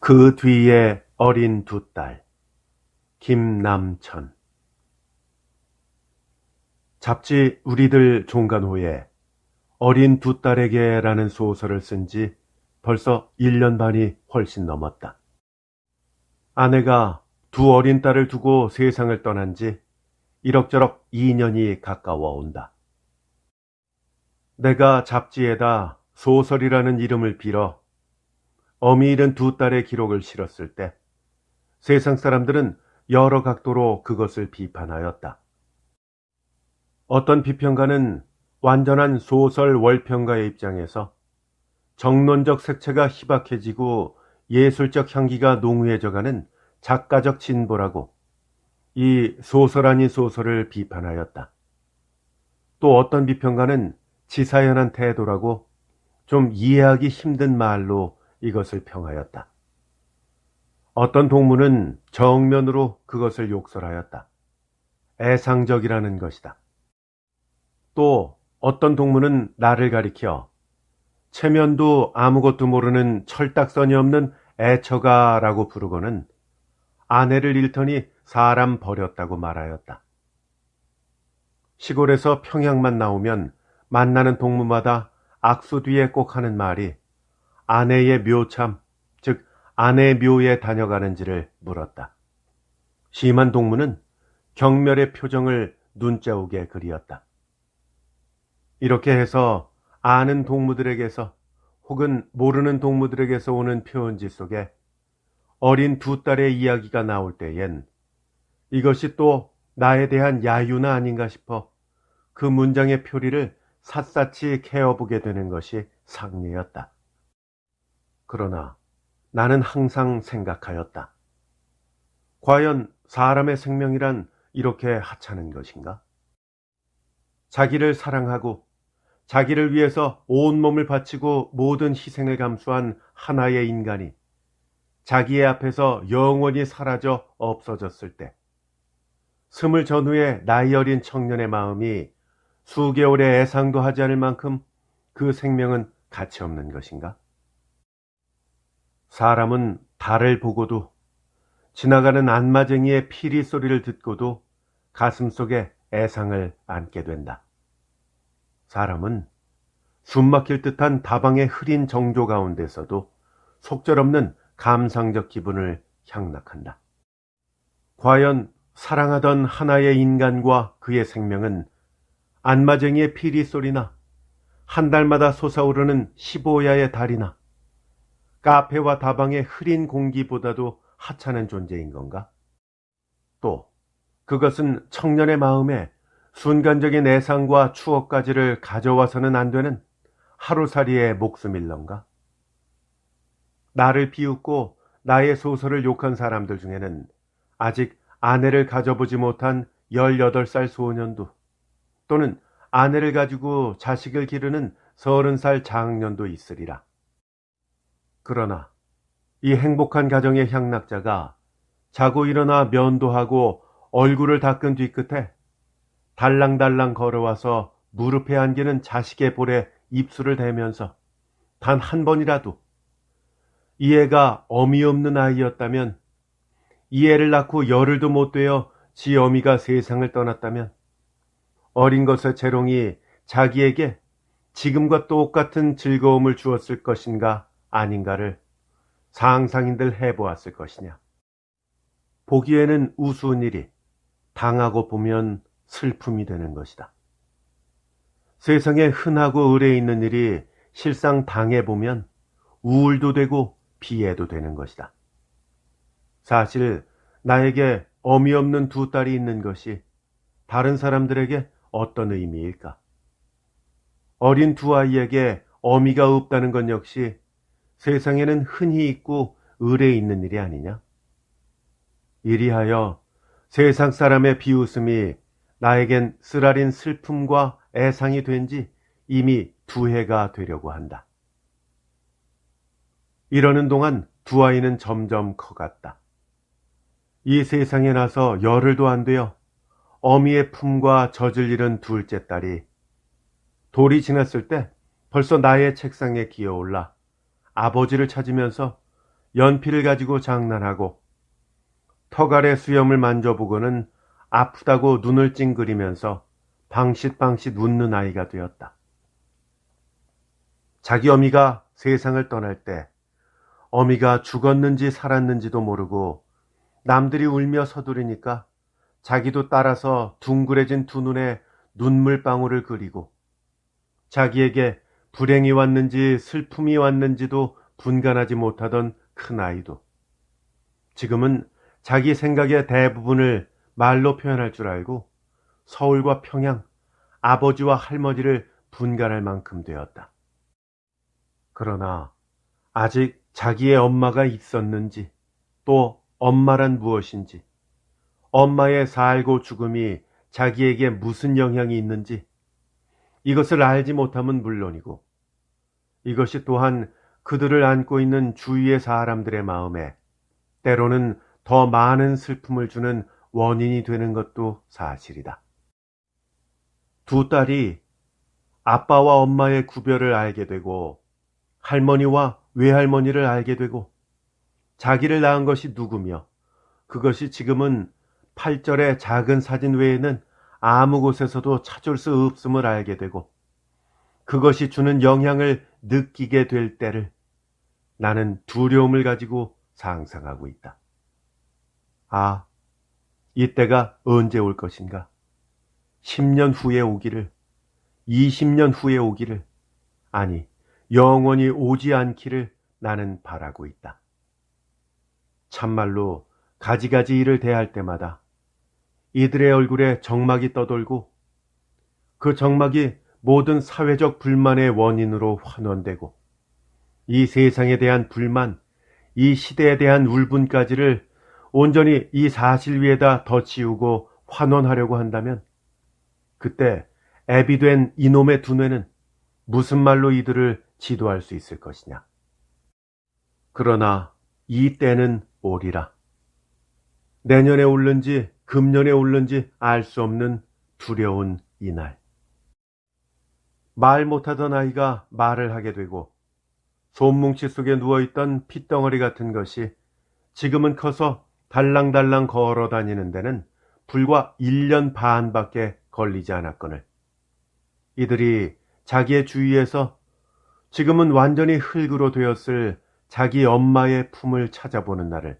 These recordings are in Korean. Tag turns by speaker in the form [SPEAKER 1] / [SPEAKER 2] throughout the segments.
[SPEAKER 1] 그 뒤에 어린 두 딸. 김남천. 잡지 우리들 종간호에 어린 두 딸에게라는 소설을 쓴 지 벌써 1년 반이 훨씬 넘었다. 아내가 두 어린 딸을 두고 세상을 떠난 지 이럭저럭 2년이 가까워 온다. 내가 잡지에다 소설이라는 이름을 빌어 어미 잃은 두 딸의 기록을 실었을 때 세상 사람들은 여러 각도로 그것을 비판하였다. 어떤 비평가는 완전한 소설 월평가의 입장에서 정론적 색채가 희박해지고 예술적 향기가 농후해져가는 작가적 진보라고 이 소설 아닌 소설을 비판하였다. 또 어떤 비평가는 지사연한 태도라고 좀 이해하기 힘든 말로 이것을 평하였다. 어떤 동무는 정면으로 그것을 욕설하였다. 애상적이라는 것이다. 또 어떤 동무는 나를 가리켜 체면도 아무것도 모르는 철딱선이 없는 애처가라고 부르고는 아내를 잃더니 사람 버렸다고 말하였다. 시골에서 평양만 나오면 만나는 동무마다 악수 뒤에 꼭 하는 말이 아내의 묘참, 즉 아내의 묘에 다녀가는지를 물었다. 심한 동무는 경멸의 표정을 눈자욱에 그리었다. 이렇게 해서 아는 동무들에게서 혹은 모르는 동무들에게서 오는 표현지 속에 어린 두 딸의 이야기가 나올 때엔 이것이 또 나에 대한 야유나 아닌가 싶어 그 문장의 표리를 샅샅이 캐어보게 되는 것이 상례였다. 그러나 나는 항상 생각하였다. 과연 사람의 생명이란 이렇게 하찮은 것인가? 자기를 사랑하고 자기를 위해서 온몸을 바치고 모든 희생을 감수한 하나의 인간이 자기의 앞에서 영원히 사라져 없어졌을 때 스물 전후의 나이 어린 청년의 마음이 수개월의 애상도 하지 않을 만큼 그 생명은 가치 없는 것인가? 사람은 달을 보고도 지나가는 안마쟁이의 피리 소리를 듣고도 가슴속에 애상을 안게 된다. 사람은 숨막힐 듯한 다방의 흐린 정조 가운데서도 속절없는 감상적 기분을 향락한다. 과연 사랑하던 하나의 인간과 그의 생명은 안마쟁이의 피리 소리나 한 달마다 솟아오르는 15야의 달이나 카페와 다방의 흐린 공기보다도 하찮은 존재인 건가? 또 그것은 청년의 마음에 순간적인 애상과 추억까지를 가져와서는 안 되는 하루살이의 목숨일런가? 나를 비웃고 나의 소설을 욕한 사람들 중에는 아직 아내를 가져보지 못한 18살 소년도 또는 아내를 가지고 자식을 기르는 30살 장년도 있으리라. 그러나 이 행복한 가정의 향락자가 자고 일어나 면도하고 얼굴을 닦은 뒤끝에 달랑달랑 걸어와서 무릎에 안기는 자식의 볼에 입술을 대면서 단 한 번이라도 이 애가 어미 없는 아이였다면, 이 애를 낳고 열흘도 못 되어 지 어미가 세상을 떠났다면 어린 것의 재롱이 자기에게 지금과 똑같은 즐거움을 주었을 것인가 아닌가를 상상인들 해보았을 것이냐. 보기에는 우스운 일이 당하고 보면 슬픔이 되는 것이다. 세상에 흔하고 의례 있는 일이 실상 당해보면 우울도 되고 비애도 되는 것이다. 사실 나에게 어미 없는 두 딸이 있는 것이 다른 사람들에게 어떤 의미일까? 어린 두 아이에게 어미가 없다는 건 역시 세상에는 흔히 있고 의례 있는 일이 아니냐? 이리하여 세상 사람의 비웃음이 나에겐 쓰라린 슬픔과 애상이 된 지 이미 2해가 되려고 한다. 이러는 동안 두 아이는 점점 커갔다. 이 세상에 나서 열흘도 안 되어 어미의 품과 젖을 잃은 둘째 딸이 돌이 지났을 때 벌써 나의 책상에 기어올라 아버지를 찾으면서 연필을 가지고 장난하고 턱 아래 수염을 만져보고는 아프다고 눈을 찡그리면서 방싯방싯 웃는 아이가 되었다. 자기 어미가 세상을 떠날 때 어미가 죽었는지 살았는지도 모르고 남들이 울며 서두르니까 자기도 따라서 둥그레진 두 눈에 눈물방울을 그리고 자기에게 불행이 왔는지 슬픔이 왔는지도 분간하지 못하던 큰아이도 지금은 자기 생각의 대부분을 말로 표현할 줄 알고 서울과 평양, 아버지와 할머니를 분간할 만큼 되었다. 그러나 아직 자기의 엄마가 있었는지, 또 엄마란 무엇인지, 엄마의 살고 죽음이 자기에게 무슨 영향이 있는지 이것을 알지 못함은 물론이고 이것이 또한 그들을 안고 있는 주위의 사람들의 마음에 때로는 더 많은 슬픔을 주는 원인이 되는 것도 사실이다. 두 딸이 아빠와 엄마의 구별을 알게 되고 할머니와 외할머니를 알게 되고 자기를 낳은 것이 누구며 그것이 지금은 팔절의 작은 사진 외에는 아무 곳에서도 찾을 수 없음을 알게 되고 그것이 주는 영향을 느끼게 될 때를 나는 두려움을 가지고 상상하고 있다. 아, 이때가 언제 올 것인가? 10년 후에 오기를, 20년 후에 오기를, 아니, 영원히 오지 않기를 나는 바라고 있다. 참말로 가지가지 일을 대할 때마다 이들의 얼굴에 적막이 떠돌고 그 적막이 모든 사회적 불만의 원인으로 환원되고 이 세상에 대한 불만, 이 시대에 대한 울분까지를 온전히 이 사실 위에다 덧씌우고 환원하려고 한다면 그때 애비 된 이놈의 두뇌는 무슨 말로 이들을 지도할 수 있을 것이냐. 그러나 이 때는 오리라. 내년에 올는지 금년에 올는지 알 수 없는 두려운 이날. 말 못하던 아이가 말을 하게 되고 솜뭉치 속에 누워있던 핏덩어리 같은 것이 지금은 커서 달랑달랑 걸어 다니는 데는 불과 1년 반밖에 걸리지 않았거늘 이들이 자기의 주위에서 지금은 완전히 흙으로 되었을 자기 엄마의 품을 찾아보는 날을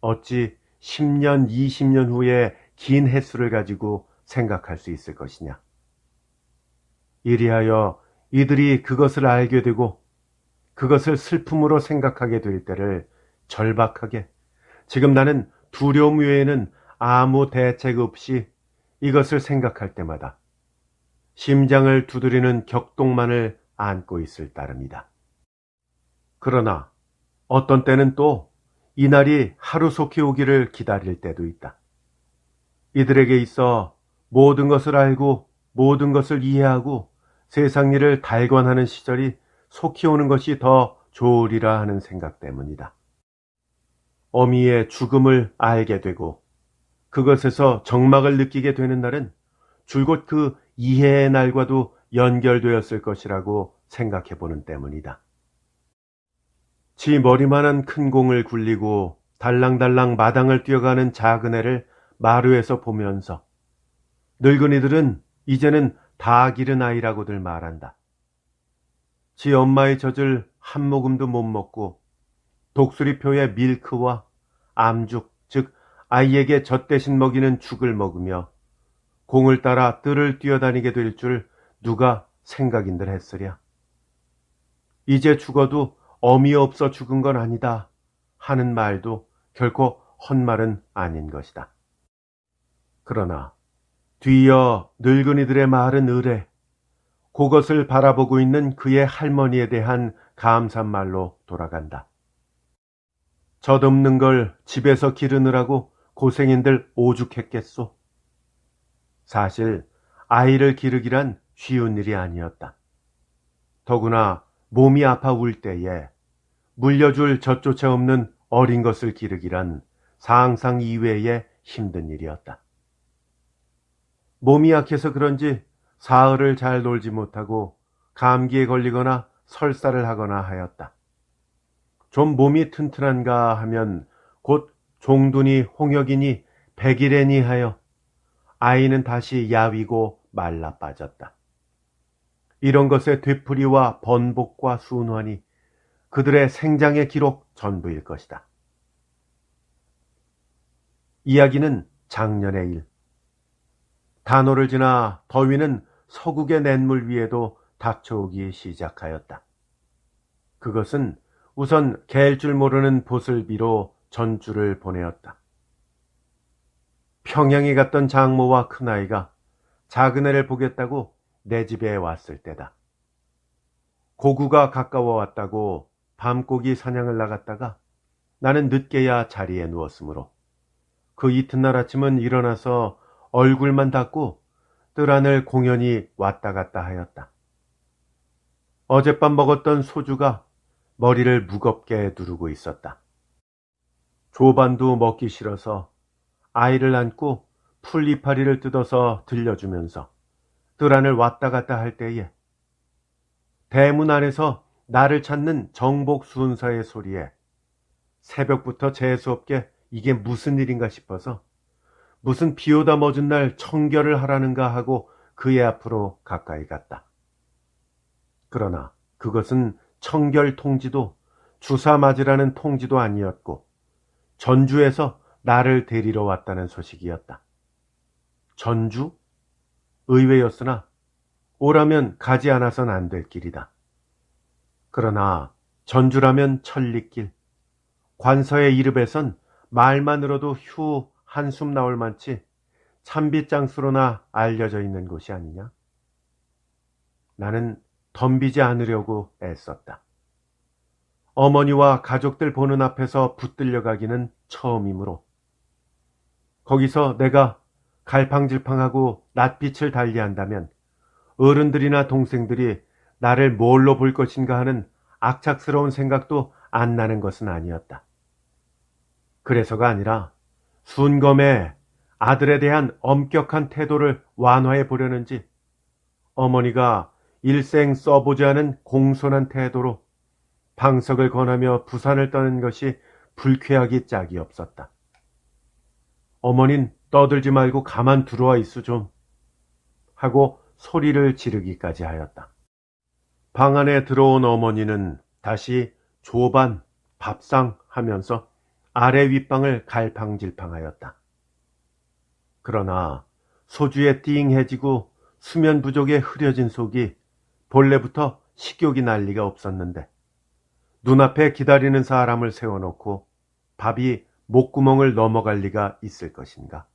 [SPEAKER 1] 어찌 10년, 20년 후에 긴 횟수를 가지고 생각할 수 있을 것이냐. 이리하여 이들이 그것을 알게 되고 그것을 슬픔으로 생각하게 될 때를 절박하게 지금 나는 두려움 외에는 아무 대책 없이 이것을 생각할 때마다 심장을 두드리는 격동만을 안고 있을 따름이다. 그러나 어떤 때는 또 이날이 하루속히 오기를 기다릴 때도 있다. 이들에게 있어 모든 것을 알고 모든 것을 이해하고 세상 일을 달관하는 시절이 속히 오는 것이 더 좋으리라 하는 생각 때문이다. 어미의 죽음을 알게 되고 그것에서 적막을 느끼게 되는 날은 줄곧 그 이해의 날과도 연결되었을 것이라고 생각해 보는 때문이다. 지 머리만한 큰 공을 굴리고 달랑달랑 마당을 뛰어가는 작은 애를 마루에서 보면서 늙은이들은 이제는 다 기른 아이라고들 말한다. 지 엄마의 젖을 한 모금도 못 먹고 독수리표의 밀크와 암죽, 즉 아이에게 젖 대신 먹이는 죽을 먹으며 공을 따라 뜰을 뛰어다니게 될 줄 누가 생각인들 했으랴. 이제 죽어도 어미 없어 죽은 건 아니다 하는 말도 결코 헛말은 아닌 것이다. 그러나 뒤이어 늙은이들의 말은 의례, 그것을 바라보고 있는 그의 할머니에 대한 감사말로 돌아간다. 젖없는 걸 집에서 기르느라고 고생인들 오죽했겠소. 사실 아이를 기르기란 쉬운 일이 아니었다. 더구나 몸이 아파 울 때에 물려줄 젖조차 없는 어린 것을 기르기란 상상 이외의 힘든 일이었다. 몸이 약해서 그런지 사흘을 잘 놀지 못하고 감기에 걸리거나 설사를 하거나 하였다. 좀 몸이 튼튼한가 하면 곧 종두니 홍역이니 백일애니 하여 아이는 다시 야위고 말라 빠졌다. 이런 것의 되풀이와 번복과 순환이 그들의 생장의 기록 전부일 것이다. 이야기는 작년의 일. 단오를 지나 더위는 서국의 냇물 위에도 닥쳐오기 시작하였다. 그것은 우선 개일 줄 모르는 보슬비로 전주를 보내었다. 평양에 갔던 장모와 큰아이가 작은 애를 보겠다고 내 집에 왔을 때다. 고구가 가까워 왔다고 밤고기 사냥을 나갔다가 나는 늦게야 자리에 누웠으므로 그 이튿날 아침은 일어나서 얼굴만 닦고 뜰 안을 공연히 왔다 갔다 하였다. 어젯밤 먹었던 소주가 머리를 무겁게 누르고 있었다. 조반도 먹기 싫어서 아이를 안고 풀 이파리를 뜯어서 들려주면서 뜰 안을 왔다 갔다 할 때에 대문 안에서 나를 찾는 정복 순사의 소리에 새벽부터 재수없게 이게 무슨 일인가 싶어서 무슨 비오다 멎은 날 청결을 하라는가 하고 그의 앞으로 가까이 갔다. 그러나 그것은 청결 통지도 주사 맞으라는 통지도 아니었고 전주에서 나를 데리러 왔다는 소식이었다. 전주? 의외였으나 오라면 가지 않아선 안 될 길이다. 그러나 전주라면 천리길, 관서의 이름에선 말만으로도 휴 한숨 나올 만치 참빗장수로나 알려져 있는 곳이 아니냐? 나는 덤비지 않으려고 애썼다. 어머니와 가족들 보는 앞에서 붙들려 가기는 처음이므로 거기서 내가 갈팡질팡하고 낯빛을 달리한다면 어른들이나 동생들이 나를 뭘로 볼 것인가 하는 악착스러운 생각도 안 나는 것은 아니었다. 그래서가 아니라 순검에 아들에 대한 엄격한 태도를 완화해 보려는지 어머니가 일생 써보지 않은 공손한 태도로 방석을 권하며 부산을 떠는 것이 불쾌하기 짝이 없었다. 어머닌 떠들지 말고 가만 들어와 있어 좀 하고 소리를 지르기까지 하였다. 방 안에 들어온 어머니는 다시 조반, 밥상 하면서 아래 윗방을 갈팡질팡하였다. 그러나 소주에 띵해지고 수면 부족에 흐려진 속이 본래부터 식욕이 날 리가 없었는데 눈앞에 기다리는 사람을 세워놓고 밥이 목구멍을 넘어갈 리가 있을 것인가.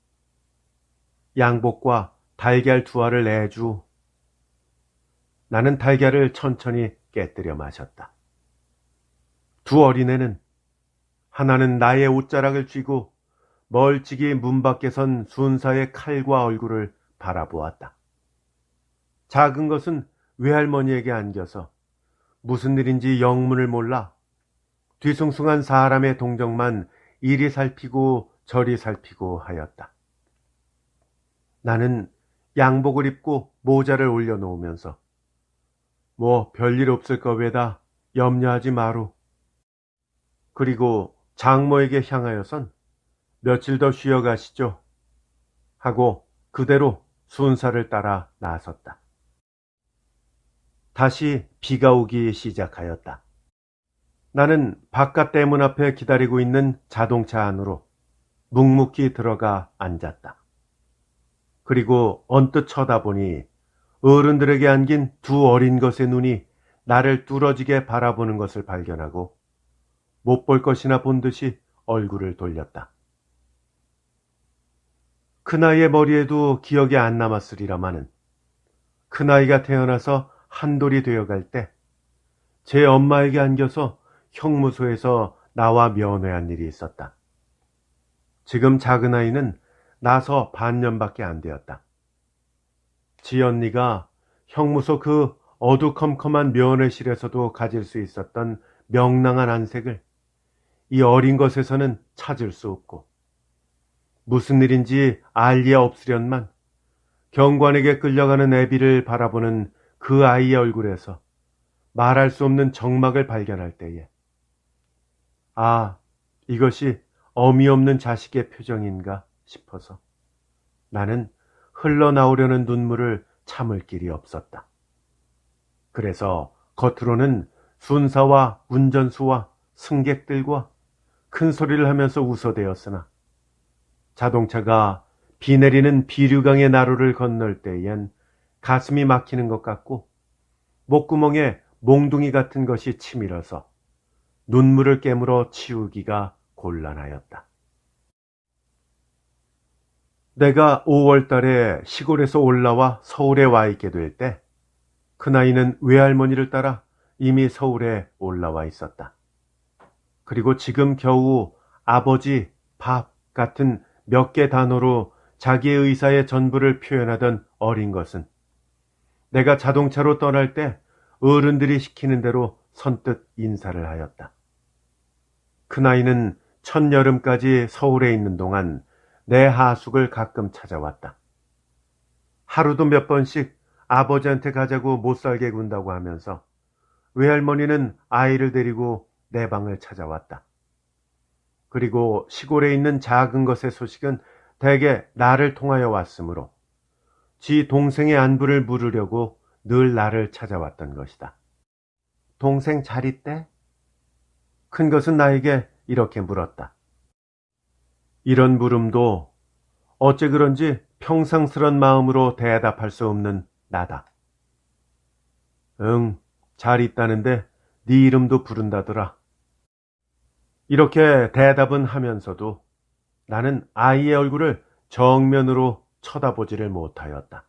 [SPEAKER 1] 양복과 달걀 두 알을 내주. 나는 달걀을 천천히 깨뜨려 마셨다. 두 어린애는 하나는 나의 옷자락을 쥐고 멀찍이 문 밖에 선 순사의 칼과 얼굴을 바라보았다. 작은 것은 외할머니에게 안겨서 무슨 일인지 영문을 몰라 뒤숭숭한 사람의 동정만 이리 살피고 저리 살피고 하였다. 나는 양복을 입고 모자를 올려놓으면서 뭐 별일 없을 거외다 염려하지 마루. 그리고 장모에게 향하여선 며칠 더 쉬어 가시죠 하고 그대로 순사를 따라 나섰다. 다시 비가 오기 시작하였다. 나는 바깥 대문 앞에 기다리고 있는 자동차 안으로 묵묵히 들어가 앉았다. 그리고 언뜻 쳐다보니 어른들에게 안긴 두 어린 것의 눈이 나를 뚫어지게 바라보는 것을 발견하고 못 볼 것이나 본 듯이 얼굴을 돌렸다. 큰아이의 머리에도 기억이 안 남았으리라마는 큰아이가 태어나서 한돌이 되어갈 때 제 엄마에게 안겨서 형무소에서 나와 면회한 일이 있었다. 지금 작은아이는 나서 반년밖에 안 되었다. 지언니가 형무소 그 어두컴컴한 면회실에서도 가질 수 있었던 명랑한 안색을 이 어린 것에서는 찾을 수 없고 무슨 일인지 알 리 없으련만 경관에게 끌려가는 애비를 바라보는 그 아이의 얼굴에서 말할 수 없는 정막을 발견할 때에 아, 이것이 어미 없는 자식의 표정인가 싶어서 나는 흘러나오려는 눈물을 참을 길이 없었다. 그래서 겉으로는 순사와 운전수와 승객들과 큰 소리를 하면서 웃어대었으나 자동차가 비 내리는 비류강의 나루를 건널 때엔 가슴이 막히는 것 같고 목구멍에 몽둥이 같은 것이 치밀어서 눈물을 깨물어 치우기가 곤란하였다. 내가 5월 달에 시골에서 올라와 서울에 와 있게 될 때 큰아이는 외할머니를 따라 이미 서울에 올라와 있었다. 그리고 지금 겨우 아버지, 밥 같은 몇 개 단어로 자기의 의사의 전부를 표현하던 어린 것은 내가 자동차로 떠날 때 어른들이 시키는 대로 선뜻 인사를 하였다. 큰아이는 첫여름까지 서울에 있는 동안 내 하숙을 가끔 찾아왔다. 하루도 몇 번씩 아버지한테 가자고 못살게 군다고 하면서 외할머니는 아이를 데리고 내 방을 찾아왔다. 그리고 시골에 있는 작은 것의 소식은 대개 나를 통하여 왔으므로 지 동생의 안부를 물으려고 늘 나를 찾아왔던 것이다. 동생 잘 있대? 큰 것은 나에게 이렇게 물었다. 이런 물음도 어째 그런지 평상스런 마음으로 대답할 수 없는 나다. 응, 잘 있다는데 네 이름도 부른다더라. 이렇게 대답은 하면서도 나는 아이의 얼굴을 정면으로 쳐다보지를 못하였다.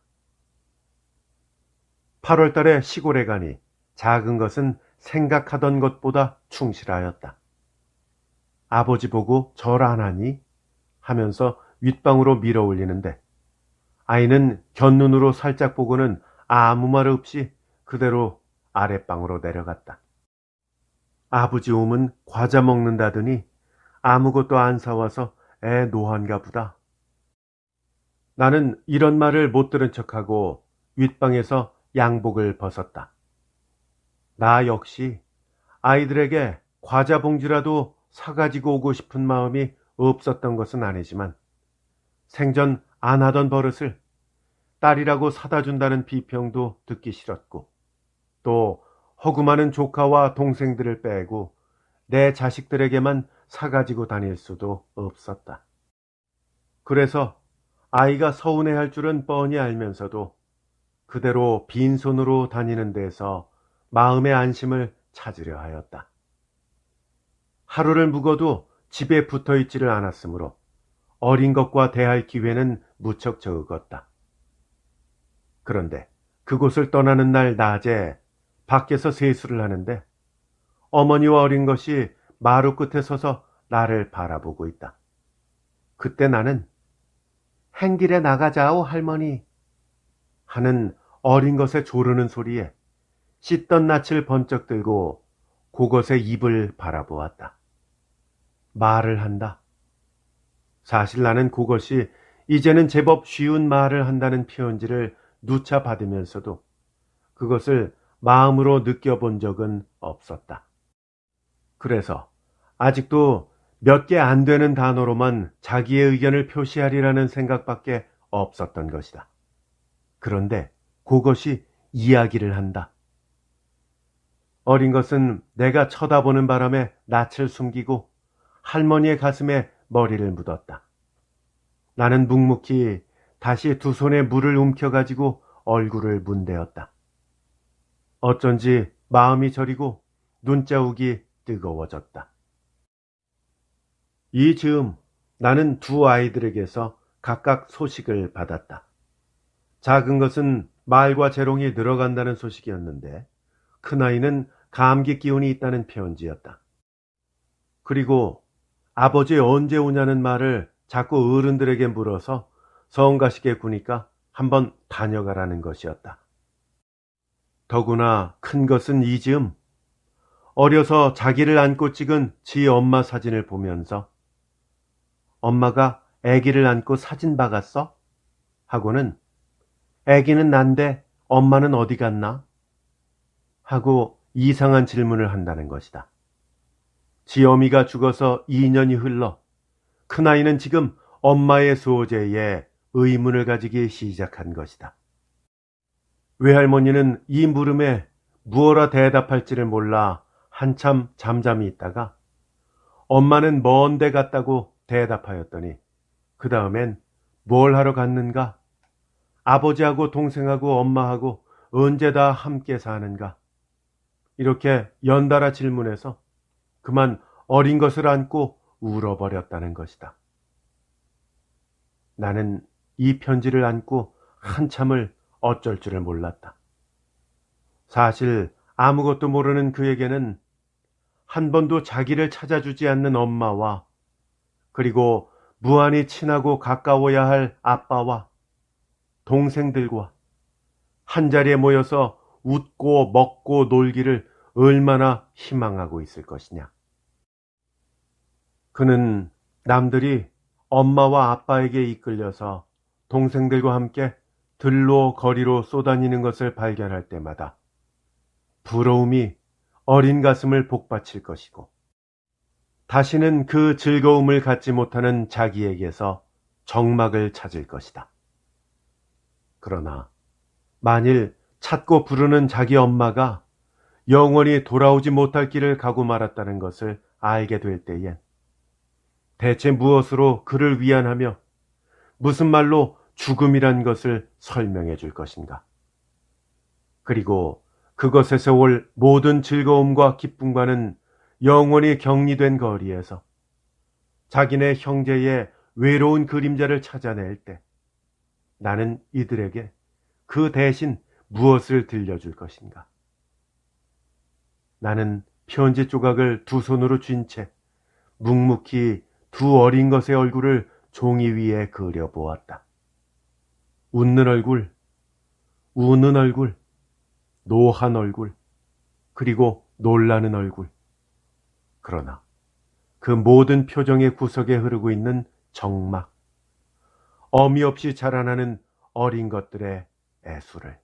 [SPEAKER 1] 8월 달에 시골에 가니 작은 것은 생각하던 것보다 충실하였다. 아버지 보고 절 안 하니? 하면서 윗방으로 밀어 올리는데 아이는 곁눈으로 살짝 보고는 아무 말 없이 그대로 아랫방으로 내려갔다. 아버지 오면 과자 먹는다더니 아무것도 안 사와서 애 노한가 보다. 나는 이런 말을 못 들은 척하고 윗방에서 양복을 벗었다. 나 역시 아이들에게 과자 봉지라도 사가지고 오고 싶은 마음이 없었던 것은 아니지만 생전 안 하던 버릇을 딸이라고 사다 준다는 비평도 듣기 싫었고 또 허구많은 조카와 동생들을 빼고 내 자식들에게만 사가지고 다닐 수도 없었다. 그래서 아이가 서운해할 줄은 뻔히 알면서도 그대로 빈손으로 다니는 데서 마음의 안심을 찾으려 하였다. 하루를 묵어도 집에 붙어 있지를 않았으므로 어린 것과 대할 기회는 무척 적었다. 그런데 그곳을 떠나는 날 낮에 밖에서 세수를 하는데 어머니와 어린 것이 마루 끝에 서서 나를 바라보고 있다. 그때 나는 행길에 나가자오 할머니 하는 어린 것의 조르는 소리에 씻던 낯을 번쩍 들고 그것의 입을 바라보았다. 말을 한다. 사실 나는 그것이 이제는 제법 쉬운 말을 한다는 표현지를 누차 받으면서도 그것을 마음으로 느껴본 적은 없었다. 그래서 아직도 몇 개 안 되는 단어로만 자기의 의견을 표시하리라는 생각밖에 없었던 것이다. 그런데 그것이 이야기를 한다. 어린 것은 내가 쳐다보는 바람에 낯을 숨기고 할머니의 가슴에 머리를 묻었다. 나는 묵묵히 다시 두 손에 물을 움켜가지고 얼굴을 문대었다. 어쩐지 마음이 저리고 눈자욱이 뜨거워졌다. 이 즈음 나는 두 아이들에게서 각각 소식을 받았다. 작은 것은 말과 재롱이 늘어간다는 소식이었는데 큰아이는 감기 기운이 있다는 표현지였다. 그리고 아버지 언제 오냐는 말을 자꾸 어른들에게 물어서 성가시게 구니까 한번 다녀가라는 것이었다. 더구나 큰 것은 이 즈음 어려서 자기를 안고 찍은 지 엄마 사진을 보면서 엄마가 아기를 안고 사진 박았어? 하고는 아기는 난데 엄마는 어디 갔나? 하고 이상한 질문을 한다는 것이다. 지엄이가 죽어서 2년이 흘러 큰아이는 지금 엄마의 소재에 의문을 가지기 시작한 것이다. 외할머니는 이 물음에 무엇라 대답할지를 몰라 한참 잠잠히 있다가 엄마는 먼 데 갔다고 대답하였더니 그 다음엔 뭘 하러 갔는가? 아버지하고 동생하고 엄마하고 언제 다 함께 사는가? 이렇게 연달아 질문해서 그만 어린 것을 안고 울어버렸다는 것이다. 나는 이 편지를 안고 한참을 어쩔 줄을 몰랐다. 사실 아무것도 모르는 그에게는 한 번도 자기를 찾아주지 않는 엄마와 그리고 무한히 친하고 가까워야 할 아빠와 동생들과 한자리에 모여서 웃고 먹고 놀기를 얼마나 희망하고 있을 것이냐. 그는 남들이 엄마와 아빠에게 이끌려서 동생들과 함께 들로 거리로 쏘다니는 것을 발견할 때마다 부러움이 어린 가슴을 복받칠 것이고 다시는 그 즐거움을 갖지 못하는 자기에게서 정막을 찾을 것이다. 그러나 만일 찾고 부르는 자기 엄마가 영원히 돌아오지 못할 길을 가고 말았다는 것을 알게 될 때엔 대체 무엇으로 그를 위안하며 무슨 말로 죽음이란 것을 설명해 줄 것인가? 그리고 그것에서 올 모든 즐거움과 기쁨과는 영원히 격리된 거리에서 자기네 형제의 외로운 그림자를 찾아낼 때 나는 이들에게 그 대신 무엇을 들려줄 것인가? 나는 편지 조각을 두 손으로 쥔 채 묵묵히 두 어린 것의 얼굴을 종이 위에 그려보았다. 웃는 얼굴, 우는 얼굴, 노한 얼굴, 그리고 놀라는 얼굴. 그러나 그 모든 표정의 구석에 흐르고 있는 정막, 어미 없이 자라나는 어린 것들의 애수를